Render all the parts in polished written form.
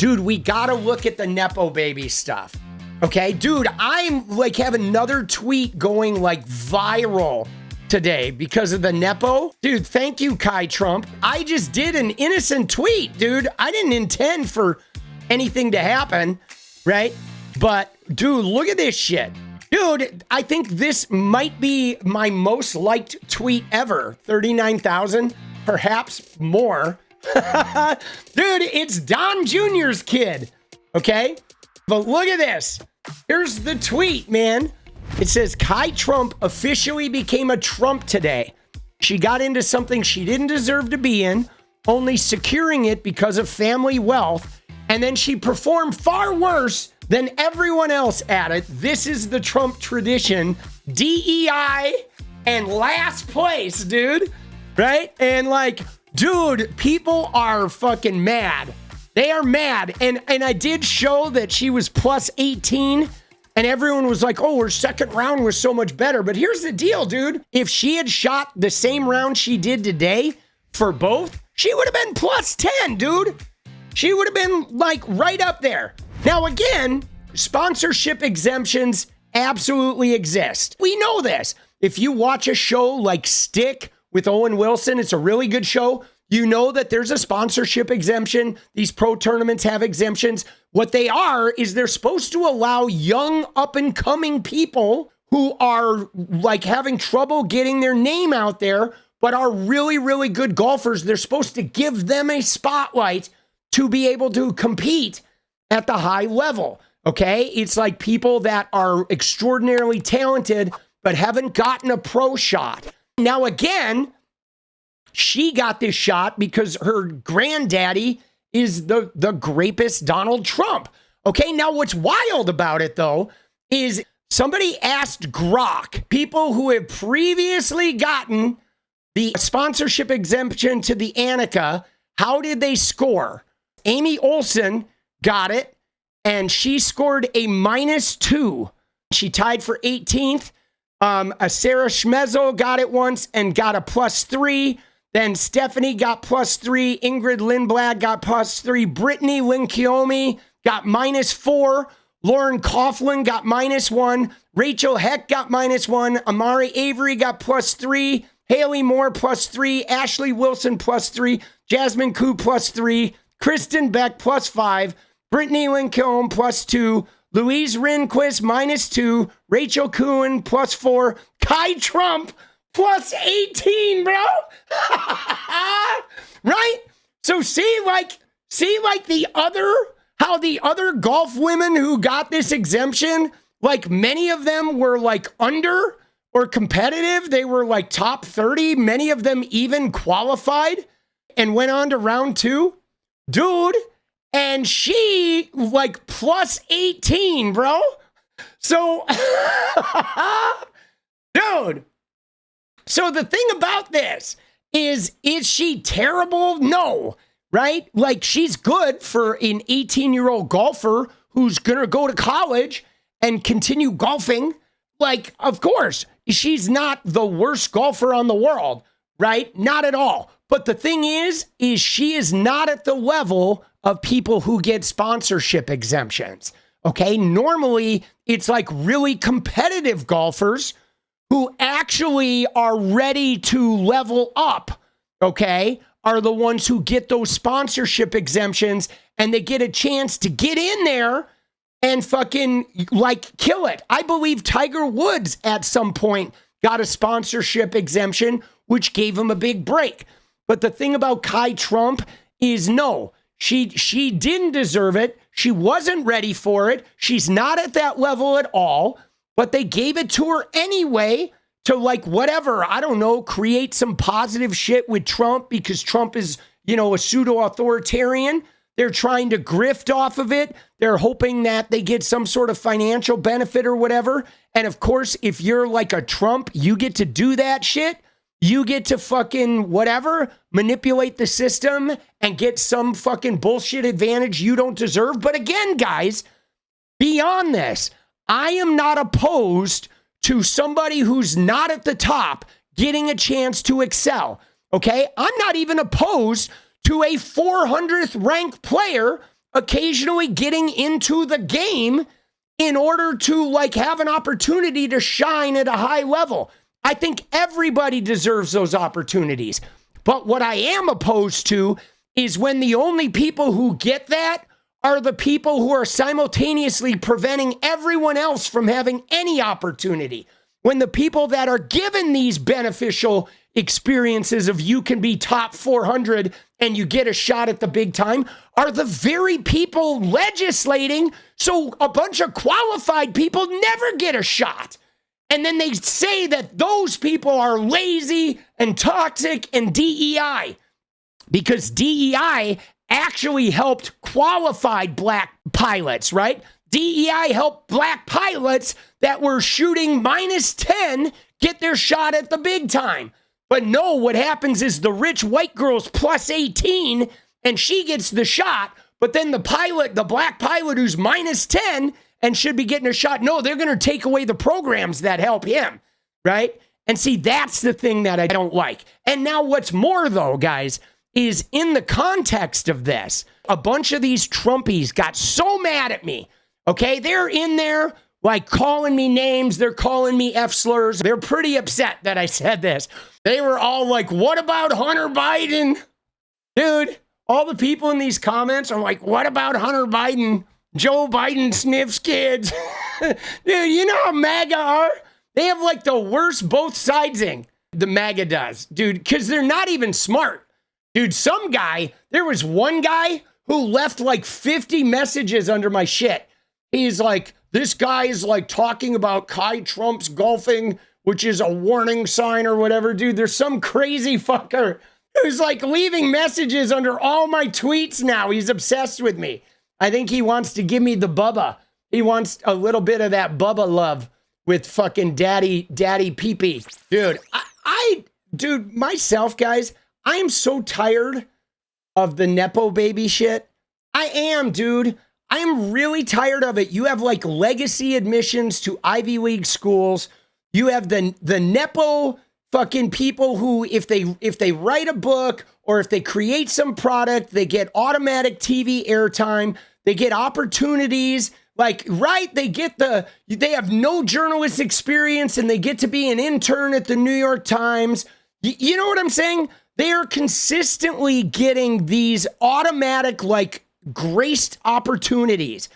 dude, we gotta look at the Nepo baby stuff. Okay, dude, I'm like have another tweet going like viral today because of the Nepo. Dude, thank you, 𝗙𝗙𝗆𝗆. I just did an innocent tweet, dude. I didn't intend for anything to happen, right? But dude, look at this shit. Dude, I think this might be my most liked tweet ever. 39,000, perhaps more. Dude, it's Don Jr.'s kid, okay? But look at this. Here's the tweet, man. It says, 𝗙𝗙𝗆𝗆 officially became a Trump today. She got into something she didn't deserve to be in, only securing it because of family wealth, and then she performed far worse than everyone else at it. This is the Trump tradition. DEI and last place, dude. Right? And like, dude, people are fucking mad. They are mad. And I did show that she was plus 18 and everyone was like, oh, her second round was so much better. But here's the deal, dude. If she had shot the same round she did today for both, she would have been plus 10, dude. She would have been like right up there. Now, again, sponsorship exemptions absolutely exist. We know this. If you watch a show like Stick with Owen Wilson, it's a really good show. You know that there's a sponsorship exemption. These pro tournaments have exemptions. What they are is they're supposed to allow young up and coming people who are like having trouble getting their name out there, but are really, really good golfers. They're supposed to give them a spotlight to be able to compete at the high level. Okay. It's like people that are extraordinarily talented, but haven't gotten a pro shot. Now, again, she got this shot because her granddaddy is the grapist Donald Trump. Okay, now what's wild about it, though, is somebody asked Grok, people who have previously gotten the sponsorship exemption to the 𝗙𝗏𝗏, how did they score? Amy Olsen got it, and she scored a -2. She tied for 18th. 𝗙𝗍𝗍 𝗏𝗏 got it once and got a +3. Then Stephanie got +3. Ingrid Lindblad got +3. Brittany Linkeomi got -4. Lauren Coughlin got -1. Rachel Heck got -1. Amari Avery got +3. Haley Moore +3. Ashley Wilson +3. Jasmine Koo +3. Kristen Beck +5. Brittany Lincoln +2. Louise Rehnquist -2. Rachel Cohen +4. 𝗙𝗙𝗆𝗆 +18, bro. Right? So see like how the other golf women who got this exemption, like many of them were like under or competitive. They were like top 30. Many of them even qualified and went on to round 2. Dude, and she like +18, bro. So, dude. So the thing about this is she terrible? No, right? Like she's good for an 18-year-old golfer who's going to go to college and continue golfing. Like, of course, she's not the worst golfer on the world, right? Not at all. But the thing is she is not at the level of people who get sponsorship exemptions, okay? Normally, it's like really competitive golfers who actually are ready to level up, okay, are the ones who get those sponsorship exemptions and they get a chance to get in there and fucking like kill it. I believe Tiger Woods at some point got a sponsorship exemption, which gave him a big break. But the thing about 𝗙𝗙𝗆𝗆 is no, she didn't deserve it. She wasn't ready for it. She's not at that level at all. But they gave it to her anyway to like whatever, I don't know, create some positive shit with Trump because Trump is, you know, a pseudo-authoritarian. They're trying to grift off of it. They're hoping that they get some sort of financial benefit or whatever. And of course, if you're like a Trump, you get to do that shit. You get to fucking whatever, manipulate the system and get some fucking bullshit advantage you don't deserve. But again, guys, beyond this, I am not opposed to somebody who's not at the top getting a chance to excel, okay? I'm not even opposed to a 400th ranked player occasionally getting into the game in order to like have an opportunity to shine at a high level. I think everybody deserves those opportunities. But what I am opposed to is when the only people who get that are the people who are simultaneously preventing everyone else from having any opportunity. When the people that are given these beneficial experiences of you can be top 400 and you get a shot at the big time are the very people legislating so a bunch of qualified people never get a shot. And then they say that those people are lazy and toxic and DEI because DEI actually helped qualified black pilots, right? DEI helped black pilots that were shooting -10 get their shot at the big time. But no, what happens is the rich white girl's +18 and she gets the shot, but then the pilot, the black pilot who's -10 and should be getting a shot, no, they're going to take away the programs that help him, right? And see, that's the thing that I don't like. And now what's more though, guys, is in the context of this, a bunch of these Trumpies got so mad at me, okay? They're in there like calling me names. They're calling me F-slurs. They're pretty upset that I said this. They were all like, what about Hunter Biden? Dude, all the people in these comments are like, what about Hunter Biden? Joe Biden sniffs kids. Dude, you know how MAGA are? They have like the worst both sidesing. The MAGA does, dude, because they're not even smart. Dude, some guy, there was one guy who left like 50 messages under my shit. He's like, this guy is like talking about Trump's golfing, which is a warning sign or whatever. Dude, there's some crazy fucker who's like leaving messages under all my tweets now. He's obsessed with me. I think he wants to give me the Bubba. He wants a little bit of that Bubba love with fucking daddy pee-pee. Dude, dude, myself, guys, I am so tired of the Nepo baby shit. I am, dude. I am really tired of it. You have like legacy admissions to Ivy League schools. You have the Nepo fucking people who, if they write a book or if they create some product, they get automatic TV airtime. They get opportunities. Like, right, they have no journalist experience and they get to be an intern at the New York Times. You know what I'm saying? They are consistently getting these automatic, like, graced opportunities.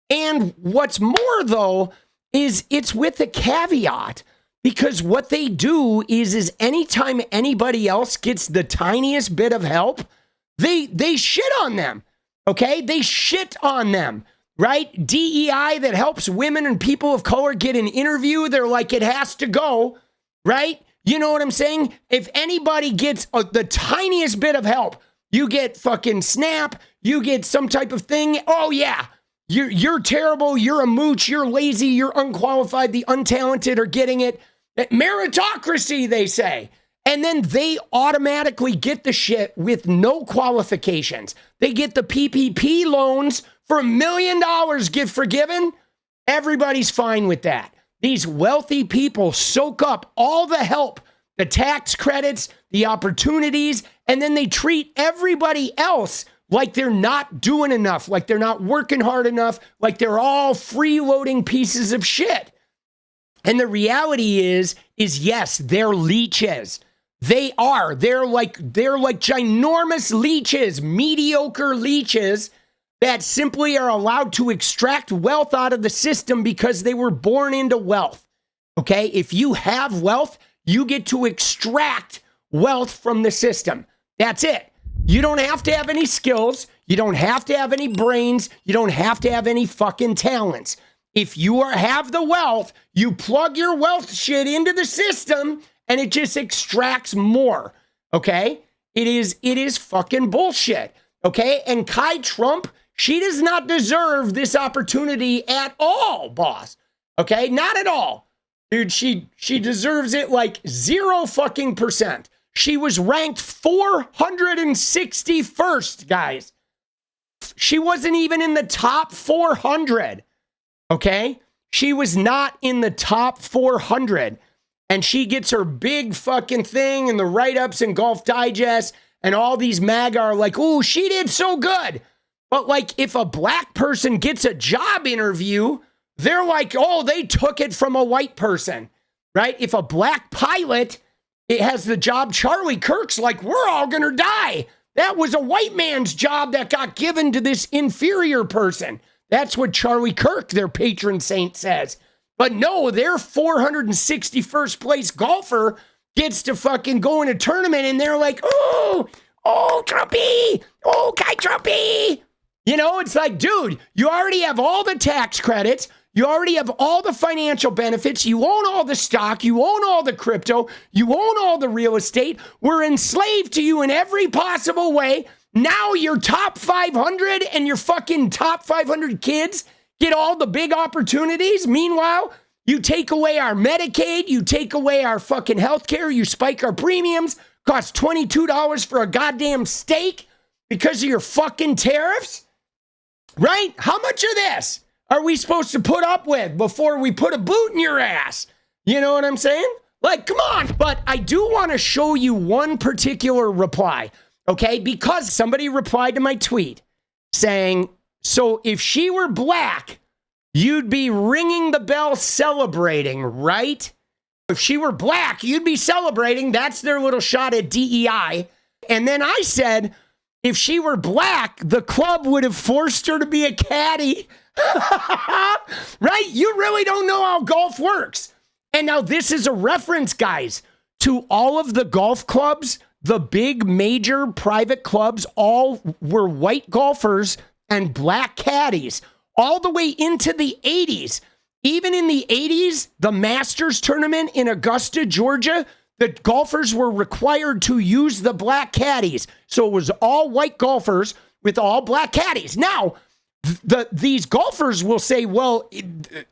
And what's more, though, is it's with a caveat, because what they do is anytime anybody else gets the tiniest bit of help, they shit on them, okay? They shit on them, right? DEI that helps women and people of color get an interview, they're like, it has to go, right? You know what I'm saying? If anybody gets the tiniest bit of help, you get fucking SNAP, you get some type of thing. Oh yeah, you're terrible, you're a mooch, you're lazy, you're unqualified, the untalented are getting it. Meritocracy, they say. And then they automatically get the shit with no qualifications. They get the PPP loans for $1 million get forgiven. Everybody's fine with that. These wealthy people soak up all the help, the tax credits, the opportunities, and then they treat everybody else like they're not doing enough, like they're not working hard enough, like they're all freeloading pieces of shit. And the reality is yes, they're leeches. They are. They're like ginormous leeches, mediocre leeches that simply are allowed to extract wealth out of the system because they were born into wealth. Okay? If you have wealth, you get to extract wealth from the system. That's it. You don't have to have any skills. You don't have to have any brains. You don't have to have any fucking talents. If you have the wealth, you plug your wealth shit into the system and it just extracts more. Okay? It is fucking bullshit. Okay? And Trump, she does not deserve this opportunity at all, boss. Okay? Not at all. Dude, she deserves it like 0 fucking %. She was ranked 461st, guys. She wasn't even in the top 400. Okay? She was not in the top 400. And she gets her big fucking thing and the write-ups in Golf Digest, and all these MAGA are like, ooh, she did so good. But like if a black person gets a job interview, they're like, oh, they took it from a white person, right? If a black pilot, it has the job, Charlie Kirk's like, we're all going to die. That was a white man's job that got given to this inferior person. That's what Charlie Kirk, their patron saint, says. But no, their 461st place golfer gets to fucking go in a tournament and they're like, oh, Trumpy, oh, 𝗙𝗙𝗆𝗍𝗍. You know, it's like, dude, you already have all the tax credits. You already have all the financial benefits. You own all the stock. You own all the crypto. You own all the real estate. We're enslaved to you in every possible way. Now your top 500 and your fucking top 500 kids get all the big opportunities. Meanwhile, you take away our Medicaid. You take away our fucking healthcare. You spike our premiums. Cost $22 for a goddamn steak because of your fucking tariffs. Right? How much of this are we supposed to put up with before we put a boot in your ass? You know what I'm saying? Like, come on. But I do want to show you one particular reply, okay? Because somebody replied to my tweet saying, so if she were black, you'd be ringing the bell celebrating, right? If she were black, you'd be celebrating. That's their little shot at DEI. And then I said, if she were black, the club would have forced her to be a caddy. Right? You really don't know how golf works. And now this is a reference, guys, to all of the golf clubs, the big major private clubs, all were white golfers and black caddies all the way into the 80s. Even in the 80s, the Masters tournament in Augusta, Georgia, the golfers were required to use the black caddies. So it was all white golfers with all black caddies. Now, these golfers will say, well,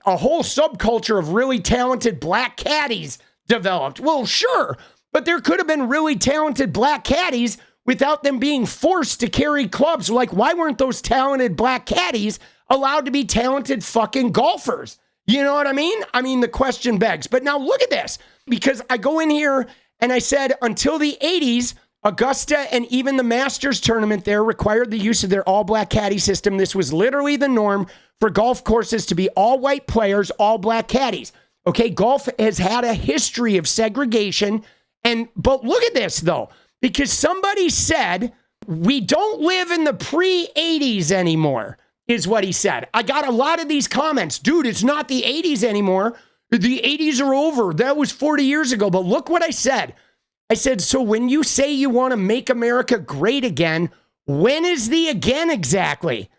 a whole subculture of really talented black caddies developed. Well, sure, but there could have been really talented black caddies without them being forced to carry clubs. Like, why weren't those talented black caddies allowed to be talented fucking golfers? You know what I mean? I mean, the question begs. But now look at this, because I go in here and I said until the 80s, Augusta and even the Masters tournament there required the use of their all-black caddy system. This was literally the norm for golf courses to be all white players, all black caddies. Okay, golf has had a history of segregation. But look at this, though, because somebody said we don't live in the pre-80s anymore, is what he said. I got a lot of these comments. Dude, it's not the 80s anymore. The 80s are over. That was 40 years ago. But look what I said. I said, so when you say you want to make America great again, when is the again exactly?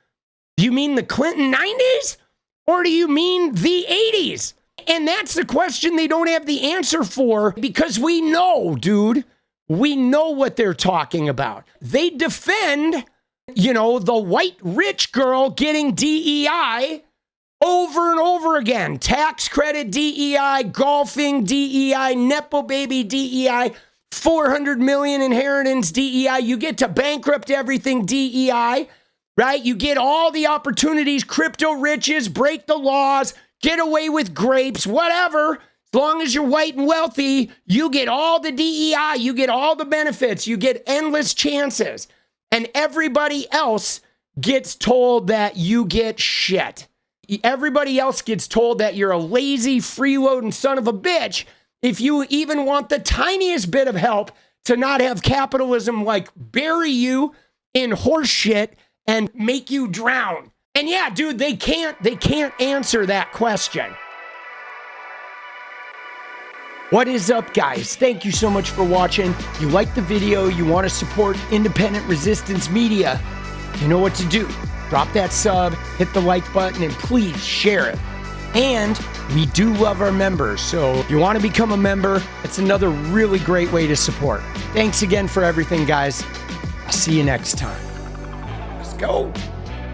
Do you mean the Clinton 90s? Or do you mean the 80s? And that's the question they don't have the answer for, because we know, dude. We know what they're talking about. They defend, you know, the white rich girl getting DEI over and over again. Tax credit DEI, golfing DEI, Nepo baby DEI, 400 million inheritance DEI. You get to bankrupt everything DEI, right? You get all the opportunities, crypto riches, break the laws, get away with grapes, whatever. As long as you're white and wealthy, you get all the DEI, you get all the benefits, you get endless chances. And everybody else gets told that you get shit. Everybody else gets told that you're a lazy, freeloading son of a bitch if you even want the tiniest bit of help to not have capitalism like bury you in horse shit and make you drown. And yeah, dude, they can't answer that question. What is up, guys? Thank you so much for watching. You like the video, you want to support independent resistance media, you know what to do. Drop that sub, hit the like button, and please share it. And we do love our members, so if you want to become a member, it's another really great way to support. Thanks again for everything, guys. I'll see you next time. Let's go.